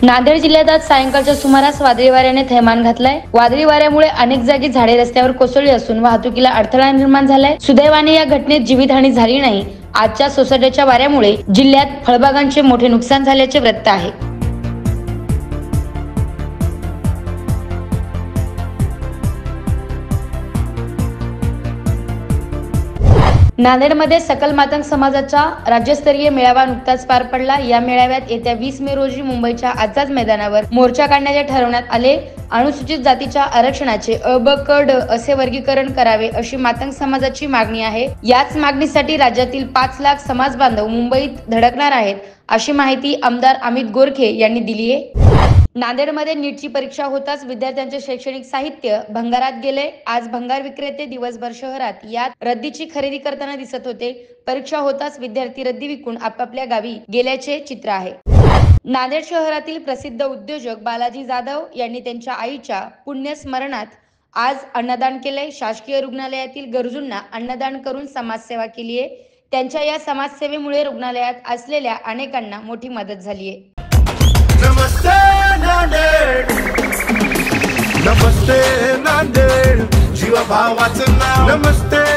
नांदेड जिल्ह्यात आज सायंकाळच्या सुमारास वादळी वाऱ्याने थैमान घातलाय। वादळी वाऱ्यामुळे अनेक जागी झाडे रस्त्यावर कोसळली असून वाहतुकीला अडथळा निर्माण झालाय। सुदैवाने या घटनेत जीवितहानी झाली नाही। आजच्या सोसाट्याच्या वाऱ्यामुळे जिल्ह्यात फळबागांचे मोठे नुकसान झाल्याचे वृत्त आहे। नांदेडमध्ये सकल मातंग समाजाचा राज्यस्तरीय मेळावा नुकताच पार पडला। या मेळाव्यात येत्या 20 मे रोजी मुंबईच्या आझाद मैदानावर मोर्चा काढण्याचे ठरवण्यात आले। अनुसूचित जातीच्या आरक्षणाचे अ, ब, क, ड असे वर्गीकरण करावे अशी मातंग समाजाची मागणी आहे। याच मागणीसाठी राज्यातील 5 लाख समाज बांधव मुंबईत धडकणार आहेत, अशी माहिती आमदार अमित गोरखे यांनी दिली आहे। नांदेडमध्ये नीटची परीक्षा होताच विद्यार्थ्यांचे शैक्षणिक साहित्य भंगारात गेले। आज भंगार विक्रेते दिवसभर शहरात यात रद्दीची खरेदी करताना दिसत होते। परीक्षा होताच विद्यार्थी रद्दी विकून आपापल्या गावी गेल्याचे चित्र आहे। नांदेड शहरातील प्रसिद्ध उद्योजक बालाजी जाधव यांनी त्यांच्या आईच्या पुण्यस्मरणात आज अन्नदान केले। शासकीय रुग्णालयातील गरजूंना अन्नदान करून समाजसेवा केली आहे। त्यांच्या या समाजसेवेमुळे रुग्णालयात असलेल्या अनेकांना मोठी मदत झाली आहे। नमस्ते नांदेड, नमस्ते नांदेड, जीवा भावाचं नाव नमस्ते